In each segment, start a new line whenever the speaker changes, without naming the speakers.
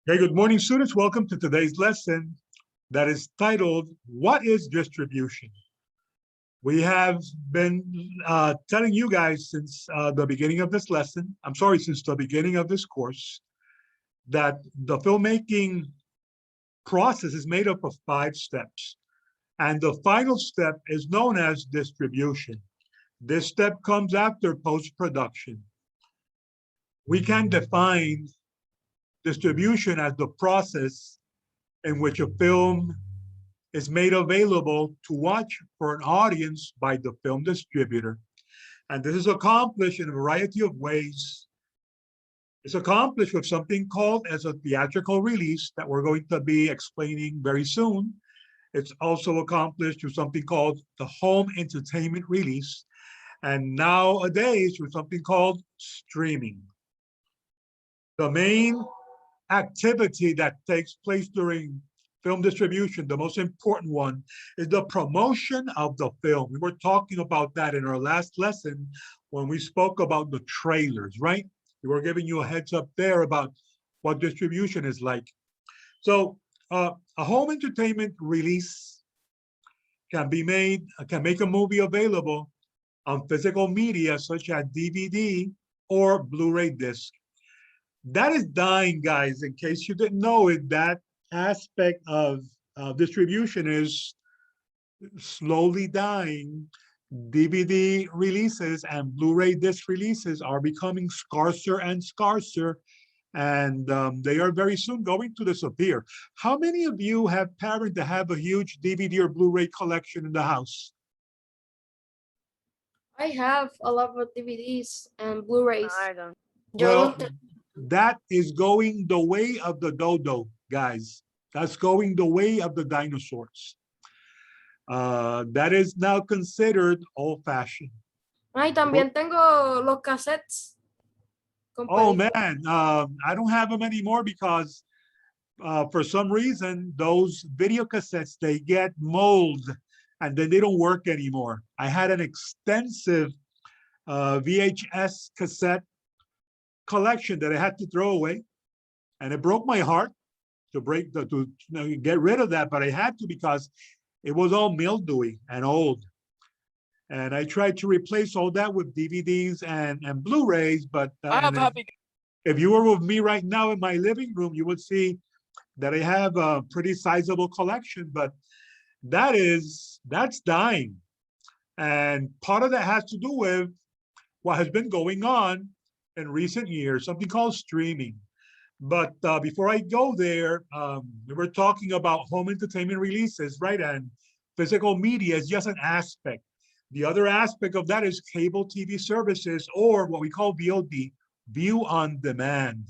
Okay, good morning, students. Welcome to today's lesson that is titled, What is Distribution? We have been telling you guys since the beginning of this lesson, since the beginning of this course, that the filmmaking process is made up of 5 steps. And the final step is known as distribution. This step comes after post-production. We can define distribution as the process in which a film is made available to watch for an audience by the film distributor. And this is accomplished in a variety of ways. It's accomplished with something called as a theatrical release that we're going to be explaining very soon. It's also accomplished through something called the home entertainment release, and nowadays through something called streaming. The main activity that takes place during film distribution, the most important one, is the promotion of the film. We were talking about that in our last lesson when we spoke about the trailers, right? We were giving you a heads up there about what distribution is like. So a home entertainment release can make a movie available on physical media such as DVD or Blu-ray disc. That is dying, guys. In case you didn't know it, that aspect of distribution is slowly dying. DVD releases and Blu-ray disc releases are becoming scarcer and scarcer, and they are very soon going to disappear. How many of you have parents that have a huge DVD or Blu-ray collection in the house?
I have a lot of DVDs and Blu-rays.
I don't.
Well, that is going the way of the dodo, guys. That's going the way of the dinosaurs. That is now considered old-fashioned.
Ay, también tengo los cassettes. con
Oh
películas.
man, I don't have them anymore because for some reason those video cassettes, they get mold and then they don't work anymore. I had an extensive VHS cassette collection that I had to throw away, and it broke my heart to get rid of that, but I had to because it was all mildewy and old. And I tried to replace all that with DVDs and Blu-rays, but if you were with me right now in my living room, you would see that I have a pretty sizable collection, but that's dying. And part of that has to do with what has been going on in recent years, something called streaming. But before I go there, we were talking about home entertainment releases, right? And physical media is just an aspect. The other aspect of that is cable TV services, or what we call VOD, view on demand.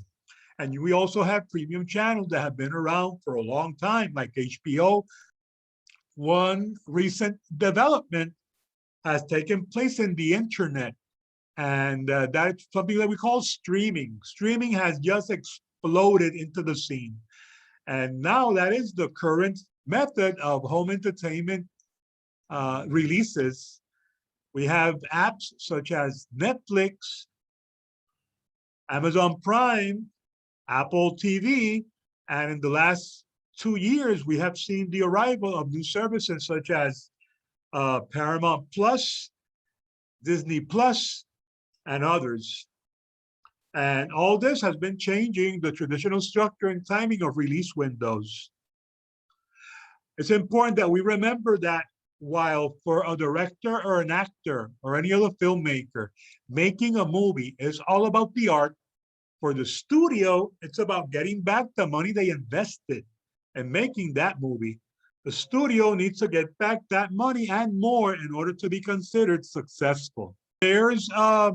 And we also have premium channels that have been around for a long time, like HBO. One recent development has taken place in the internet, and that's something that we call streaming. Streaming has just exploded into the scene. And now that is the current method of home entertainment releases. We have apps such as Netflix, Amazon Prime, Apple TV, and in the last 2 years, we have seen the arrival of new services such as Paramount Plus, Disney Plus, and others. And all this has been changing the traditional structure and timing of release windows. It's important that we remember that while for a director or an actor or any other filmmaker, making a movie is all about the art, for the studio, it's about getting back the money they invested in making that movie. The studio needs to get back that money and more in order to be considered successful. There's a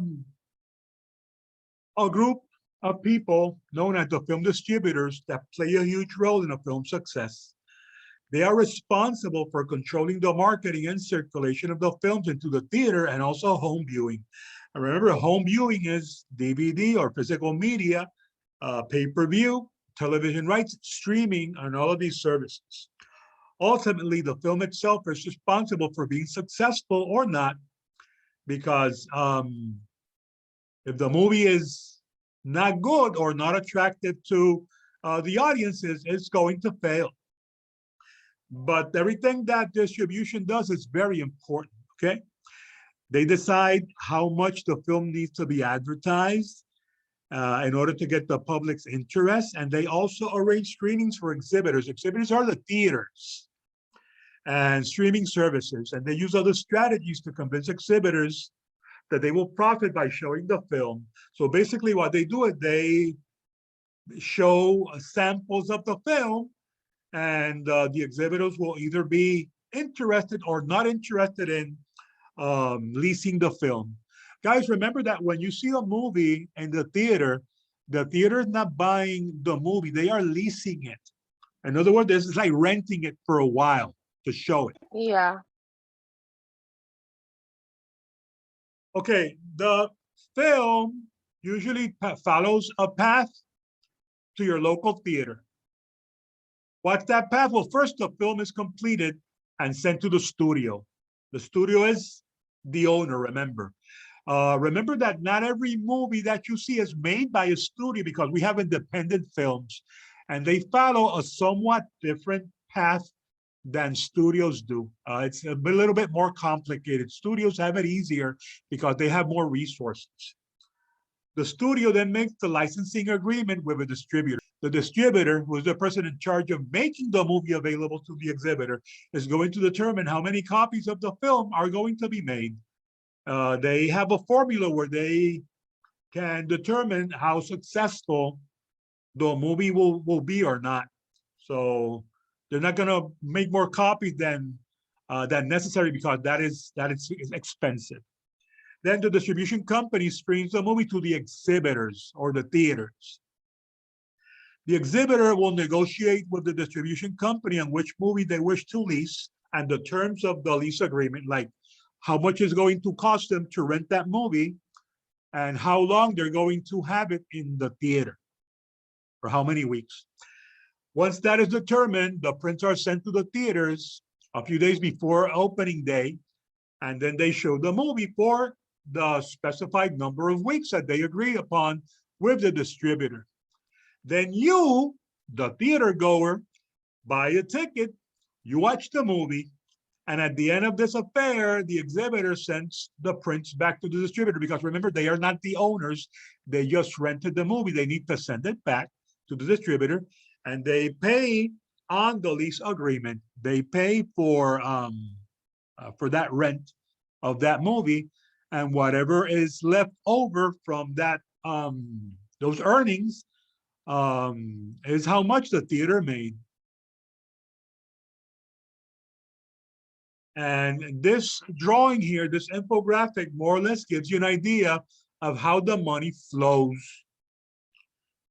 group of people known as the film distributors that play a huge role in a film's success. They are responsible for controlling the marketing and circulation of the films into the theater and also home viewing. And remember, home viewing is DVD or physical media, pay-per-view, television rights, streaming, and all of these services. Ultimately, the film itself is responsible for being successful or not, because if the movie is not good or not attractive to the audience is going to fail. But everything that distribution does is very important, okay? They decide how much the film needs to be advertised in order to get the public's interest. And they also arrange screenings for exhibitors. Exhibitors are the theaters and streaming services. And they use other strategies to convince exhibitors that they will profit by showing the film. So basically what they do is they show samples of the film, and the exhibitors will either be interested or not interested in leasing the film. Guys, remember that when you see a movie in the theater is not buying the movie, they are leasing it. In other words, it's like renting it for a while to show it.
Yeah.
Okay, the film usually follows a path to your local theater. What's that path? Well, first the film is completed and sent to the studio. The studio is the owner, remember. Remember that not every movie that you see is made by a studio, because we have independent films and they follow a somewhat different path than studios do. It's a little bit more complicated. Studios have it easier because they have more resources. The studio then makes the licensing agreement with a distributor. The distributor, who is the person in charge of making the movie available to the exhibitor, is going to determine how many copies of the film are going to be made. They have a formula where they can determine how successful the movie will be or not. So they're not going to make more copies than necessary, because that is expensive. Then the distribution company screens the movie to the exhibitors or the theaters. The exhibitor will negotiate with the distribution company on which movie they wish to lease and the terms of the lease agreement, like how much is going to cost them to rent that movie and how long they're going to have it in the theater, for how many weeks. Once that is determined, the prints are sent to the theaters a few days before opening day, and then they show the movie for the specified number of weeks that they agree upon with the distributor. Then you, the theater goer, buy a ticket, you watch the movie, and at the end of this affair, the exhibitor sends the prints back to the distributor, because remember, they are not the owners. They just rented the movie. They need to send it back to the distributor, and they pay on the lease agreement. They pay for that rent of that movie, and whatever is left over from that those earnings is how much the theater made. And this drawing here, this infographic, more or less gives you an idea of how the money flows.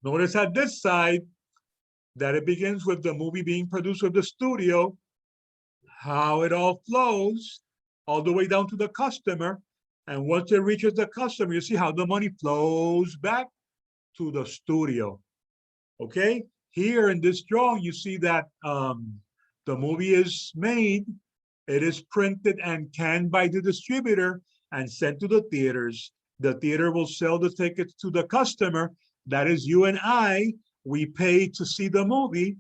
Notice at this side that it begins with the movie being produced with the studio, how it all flows all the way down to the customer. And once it reaches the customer, you see how the money flows back to the studio. Okay, here in this drawing, you see that the movie is made, it is printed and canned by the distributor and sent to the theaters. The theater will sell the tickets to the customer. That is you and I. We pay to see the movie.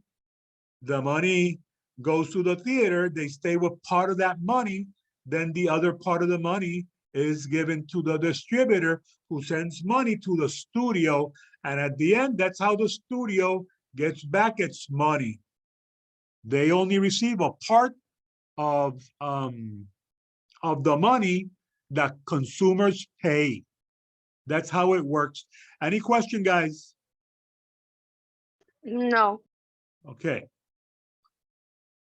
The money goes to the theater. They stay with part of that money. Then the other part of the money is given to the distributor, who sends money to the studio. And at the end, that's how the studio gets back its money. They only receive a part of the money that consumers pay. That's how it works. Any question, guys?
No.
Okay.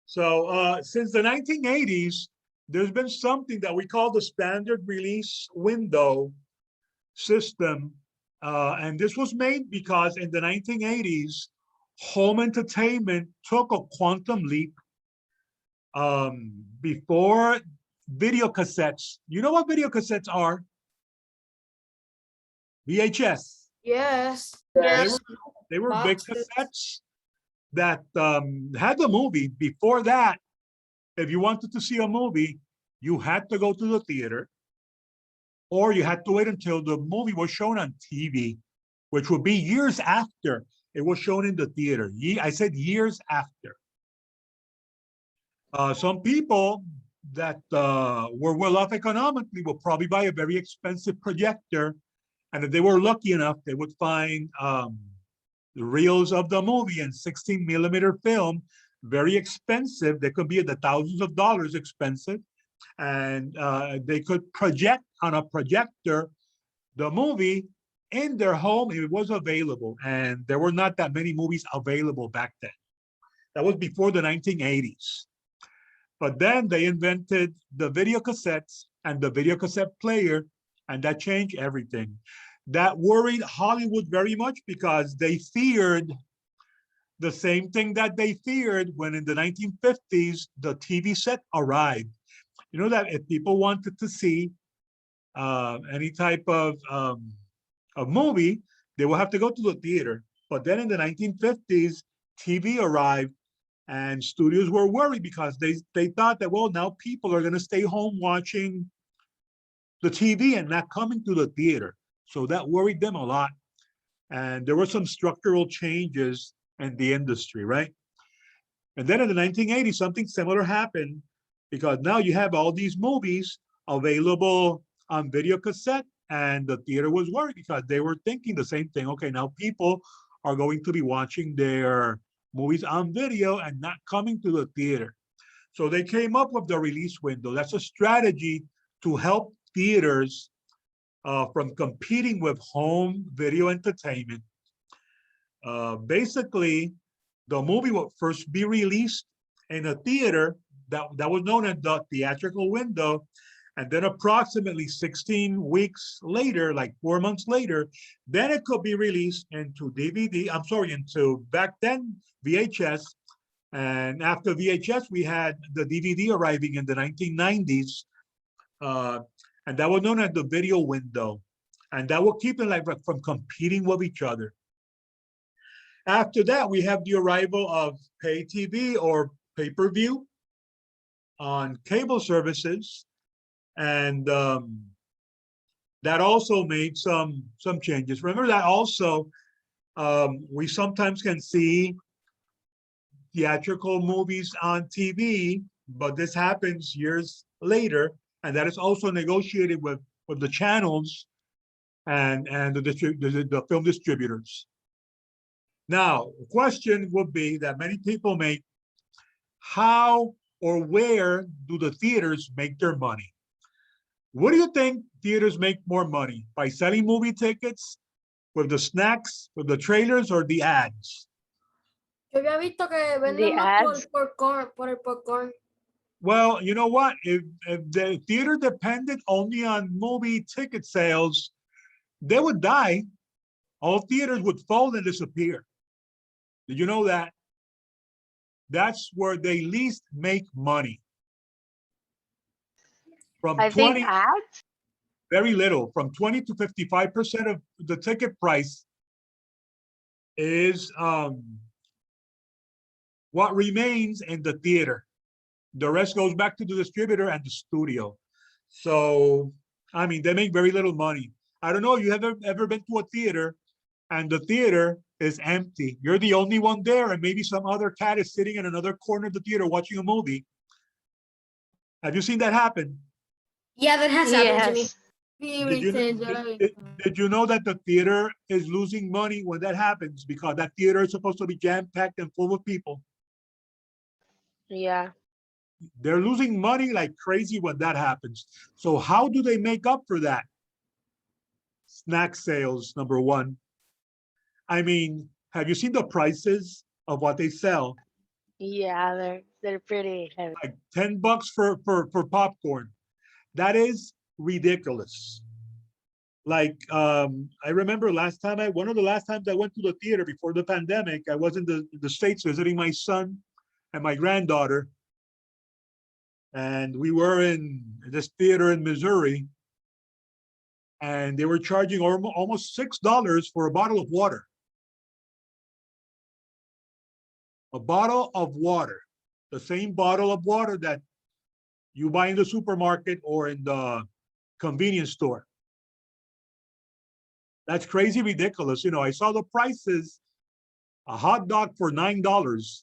So since the 1980s, there's been something that we call the standard release window system. And this was made because in the 1980s, home entertainment took a quantum leap. Before video cassettes, you know what video cassettes are? VHS.
Yes.
Yes.
They were big
Boxes.
cassettes that had the movie. Before that, if you wanted to see a movie, you had to go to the theater, or you had to wait until the movie was shown on TV, which would be years after it was shown in the theater. I said years after. Some people that were well off economically will probably buy a very expensive projector. And if they were lucky enough, they would find the reels of the movie in 16mm film, very expensive. They could be in the thousands of dollars expensive. And they could project on a projector the movie in their home if it was available. And there were not that many movies available back then. That was before the 1980s. But then they invented the video cassettes and the video cassette player, and that changed everything. That worried Hollywood very much because they feared the same thing that they feared when in the 1950s, the TV set arrived. You know that if people wanted to see any type of movie, they will have to go to the theater. But then in the 1950s, TV arrived and studios were worried because they thought that, well, now people are going to stay home watching the TV and not coming to the theater. So that worried them a lot. And there were some structural changes in the industry, right? And then in the 1980s, something similar happened because now you have all these movies available on video cassette, and the theater was worried because they were thinking the same thing. Okay, now people are going to be watching their movies on video and not coming to the theater. So they came up with the release window. That's a strategy to help theaters from competing with home video entertainment. Basically, the movie would first be released in a theater that was known as the theatrical window. And then approximately 16 weeks later, like 4 months later, then it could be released into DVD, I'm sorry, into back then VHS. And after VHS, we had the DVD arriving in the 1990s. And that was known as the video window. And that will keep it like from competing with each other. After that, we have the arrival of pay TV or pay-per-view on cable services. And that also made some changes. Remember that also we sometimes can see theatrical movies on TV, but this happens years later, and that is also negotiated with the channels and the film distributors. Now, the question would be that many people make: how or where do the theaters make their money? What do you think theaters make more money? By selling movie tickets, with the snacks, with the trailers, or the ads?
Yo había visto que
The
venden más
ads.
por el popcorn.
Well, you know what? If the theater depended only on movie ticket sales, they would die. All theaters would fold and disappear. Did you know that? That's where they least make money. From
I think
20,
ads.
very little, from 20 to 55% of the ticket price is what remains in the theater. The rest goes back to the distributor and the studio. So, I mean, they make very little money. I don't know, you have ever been to a theater and the theater is empty. You're the only one there, and maybe some other cat is sitting in another corner of the theater watching a movie. Have you seen that happen?
Yeah, that has happened to me.
Yes.
Did you know that the theater is losing money when that happens? Because that theater is supposed to be jam-packed and full of people.
Yeah.
They're losing money like crazy when that happens. So how do they make up for that? Snack sales, number one. I mean, have you seen the prices of what they sell?
Yeah, they're pretty heavy.
Like $10 for popcorn. That is ridiculous. Like I remember one of the last times I went to the theater before the pandemic, I was in the States visiting my son and my granddaughter. And we were in this theater in Missouri, and they were charging almost $6 for a bottle of water. A bottle of water, the same bottle of water that you buy in the supermarket or in the convenience store. That's crazy ridiculous. You know, I saw the prices A hot dog for $9.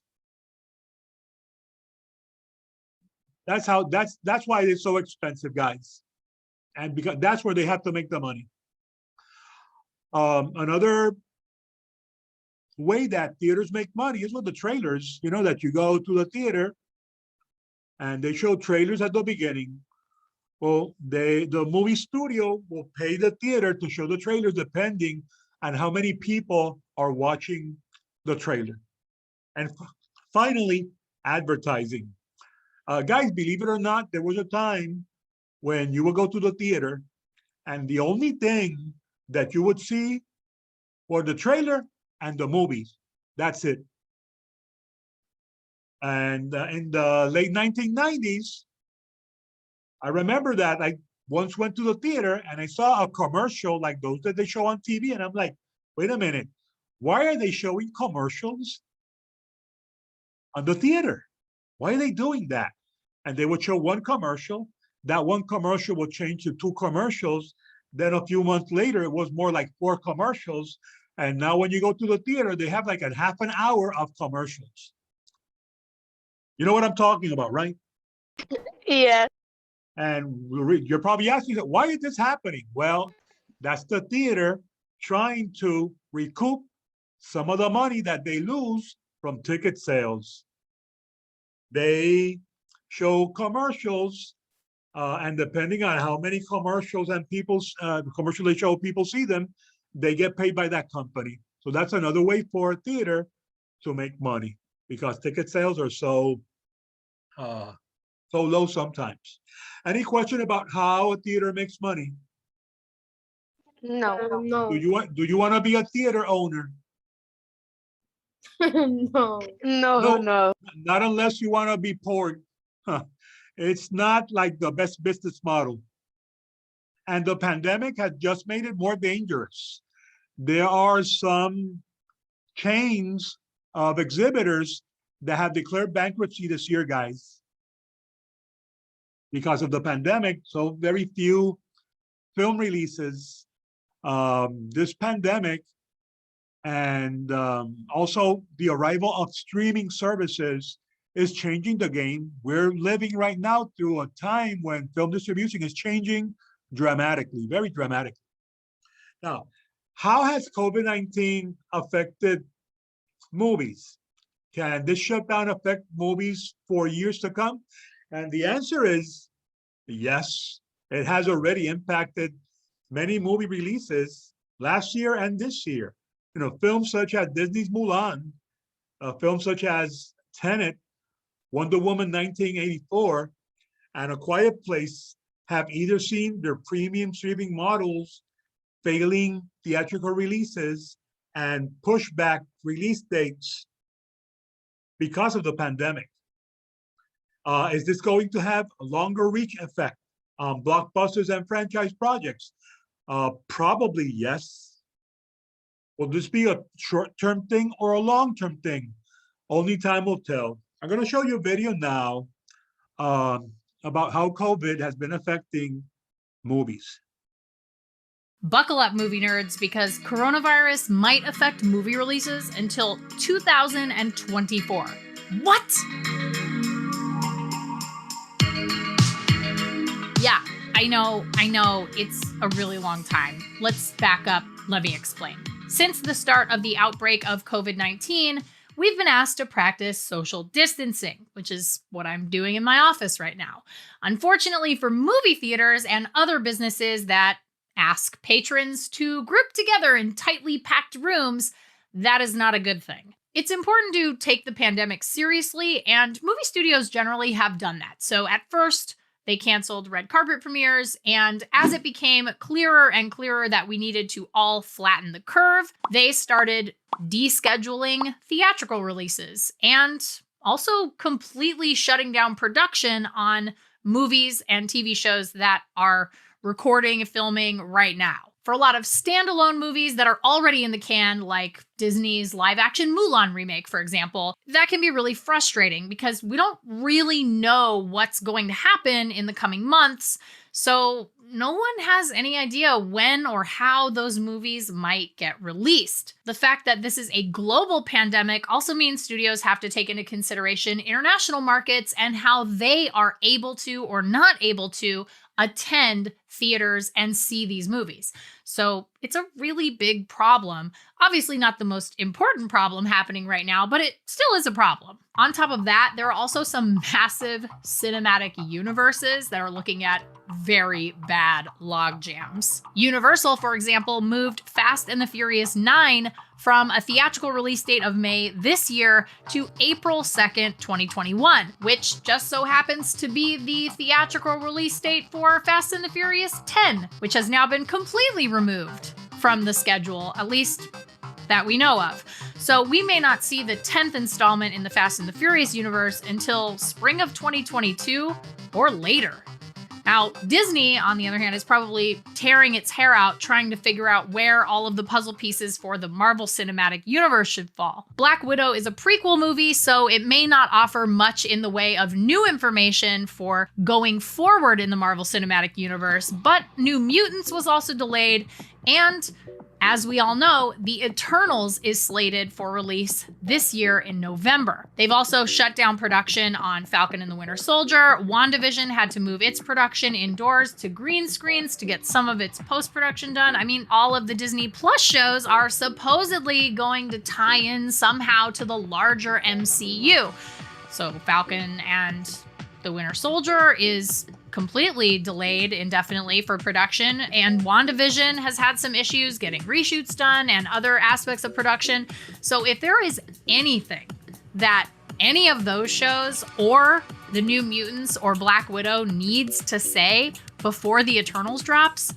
That's why it's so expensive, guys. And because that's where they have to make the money. Another way that theaters make money is with the trailers. You know that you go to the theater and they show trailers at the beginning. Well, the movie studio will pay the theater to show the trailers depending on how many people are watching the trailer. And finally, advertising. Guys, believe it or not, there was a time when you would go to the theater and the only thing that you would see were the trailer and the movies. That's it. And in the late 1990s, I remember that I once went to the theater and I saw a commercial like those that they show on TV. And I'm like, wait a minute, why are they showing commercials on the theater? Why are they doing that? And they would show one commercial. That one commercial would change to two commercials. Then a few months later, it was more like 4 commercials. And now when you go to the theater, they have like a half an hour of commercials. You know what I'm talking about, right?
Yeah.
And you're probably asking, why is this happening? Well, that's the theater trying to recoup some of the money that they lose from ticket sales. They show commercials, and depending on how many commercials and commercials they show, people see them, they get paid by that company. So that's another way for a theater to make money because ticket sales are so low sometimes. Any question about how a theater makes money?
No.
No.
Do you want to be a theater owner?
No.
No, no.
Not unless you want to be poor. Huh. It's not like the best business model. And the pandemic has just made it more dangerous. There are some chains of exhibitors that have declared bankruptcy this year, guys, because of the pandemic. So very few film releases. This pandemic and also the arrival of streaming services is changing the game. We're living right now through a time when film distribution is changing dramatically, very dramatically. Now, how has COVID-19 affected movies? Can this shutdown affect movies for years to come? And the answer is yes. It has already impacted many movie releases last year and this year. You know, films such as Disney's Mulan, films such as Tenet, Wonder Woman 1984, and A Quiet Place have either seen their premium streaming models failing theatrical releases and push back release dates because of the pandemic. Is this going to have a longer reach effect on blockbusters and franchise projects? Probably yes. Will this be a short-term thing or a long-term thing? Only time will tell. I'm going to show you a video now about how COVID has been affecting movies.
Buckle up, movie nerds, because coronavirus might affect movie releases until 2024. What? Yeah, I know, it's a really long time. Let's back up, let me explain. Since the start of the outbreak of COVID-19, we've been asked to practice social distancing, which is what I'm doing in my office right now. Unfortunately for movie theaters and other businesses that ask patrons to group together in tightly packed rooms, that is not a good thing. It's important to take the pandemic seriously, and movie studios generally have done that. So at first, they canceled red carpet premieres, and as it became clearer and clearer that we needed to all flatten the curve, they started descheduling theatrical releases and also completely shutting down production on movies and TV shows that are recording, filming right now. For a lot of standalone movies that are already in the can, like Disney's live-action Mulan remake, for example, that can be really frustrating because we don't really know what's going to happen in the coming months, so no one has any idea when or how those movies might get released. The fact that this is a global pandemic also means studios have to take into consideration international markets and how they are able to or not able to attend theaters and see these movies. So it's a really big problem. Obviously not the most important problem happening right now, but it still is a problem. On top of that, there are also some massive cinematic universes that are looking at very bad log jams. Universal, for example, moved Fast and the Furious 9 from a theatrical release date of May this year to April 2nd, 2021, which just so happens to be the theatrical release date for Fast and the Furious 10, which has now been completely removed from the schedule, at least that we know of. So we may not see the 10th installment in the Fast and the Furious universe until spring of 2022 or later. Now, Disney, on the other hand, is probably tearing its hair out trying to figure out where all of the puzzle pieces for the Marvel Cinematic Universe should fall. Black Widow is a prequel movie, so it may not offer much in the way of new information for going forward in the Marvel Cinematic Universe, but New Mutants was also delayed, and as we all know, The Eternals is slated for release this year in November. They've also shut down production on Falcon and the Winter Soldier. WandaVision had to move its production indoors to green screens to get some of its post-production done. I mean, all of the Disney Plus shows are supposedly going to tie in somehow to the larger MCU. So Falcon and the Winter Soldier is completely delayed indefinitely for production, and WandaVision has had some issues getting reshoots done and other aspects of production. So if there is anything that any of those shows or the New Mutants or Black Widow needs to say before the Eternals drops,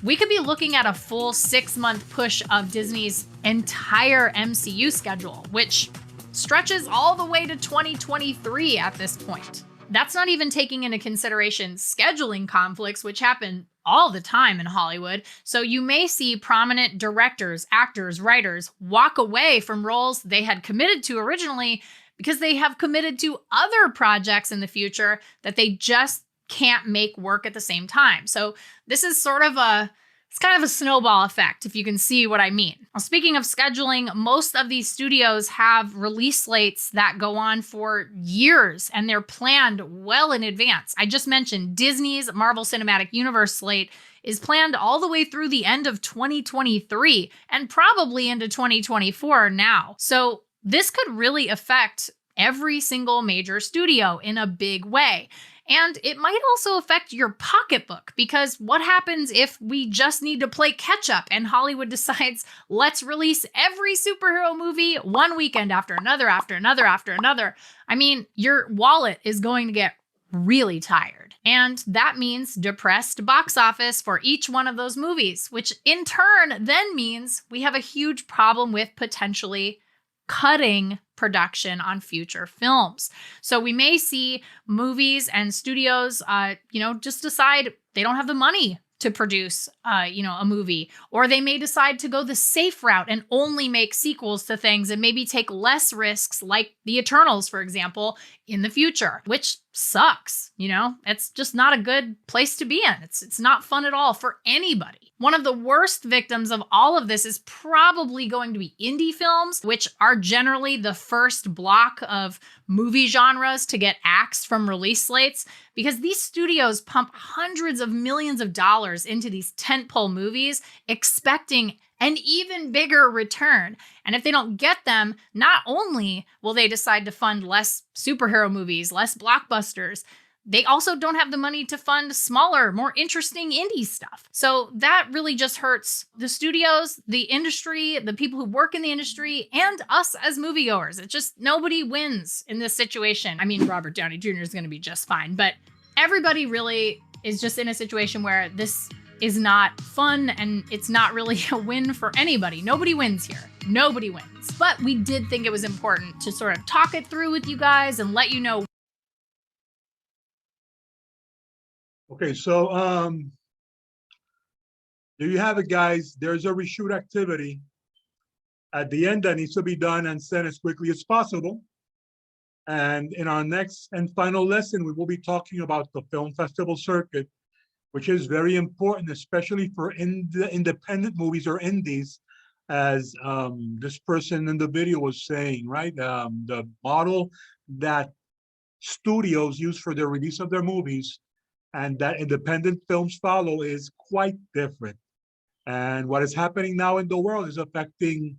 we could be looking at a full 6-month push of Disney's entire MCU schedule, which stretches all the way to 2023 at this point. That's not even taking into consideration scheduling conflicts, which happen all the time in Hollywood. So you may see prominent directors, actors, writers walk away from roles they had committed to originally because they have committed to other projects in the future that they just can't make work at the same time. So this is it's kind of a snowball effect, if you can see what I mean. Now, speaking of scheduling, most of these studios have release slates that go on for years, and they're planned well in advance. I just mentioned Disney's Marvel Cinematic Universe slate is planned all the way through the end of 2023 and probably into 2024 now. So this could really affect every single major studio in a big way. And it might also affect your pocketbook, because what happens if we just need to play catch up and Hollywood decides, let's release every superhero movie one weekend after another, after another, after another? I mean, your wallet is going to get really tired. And that means depressed box office for each one of those movies, which in turn then means we have a huge problem with potentially cutting production on future films. So we may see movies and studios, just decide they don't have the money to produce, a movie, or they may decide to go the safe route and only make sequels to things and maybe take less risks, like The Eternals, for example, in the future, which sucks. It's just not a good place to be in. It's not fun at all for anybody. One of the worst victims of all of this is probably going to be indie films, which are generally the first block of movie genres to get axed from release slates, because these studios pump hundreds of millions of dollars into these tentpole movies, expecting an even bigger return. And if they don't get them, not only will they decide to fund less superhero movies, less blockbusters, they also don't have the money to fund smaller, more interesting indie stuff. So that really just hurts the studios, the industry, the people who work in the industry, and us as moviegoers. It's just nobody wins in this situation. I mean, Robert Downey Jr. is going to be just fine, but everybody really is just in a situation where this is not fun and it's not really a win for anybody. Nobody wins here. Nobody wins. But we did think it was important to sort of talk it through with you guys and let you know.
Okay, so There you have it, guys. There's a reshoot activity at the end that needs to be done and sent as quickly as possible. And in our next and final lesson, we will be talking about the film festival circuit, which is very important, especially for independent movies or indies, as this person in the video was saying, right? The model that studios use for their release of their movies and that independent films follow is quite different. And what is happening now in the world is affecting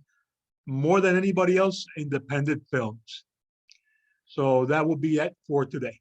more than anybody else independent films. So that will be it for today.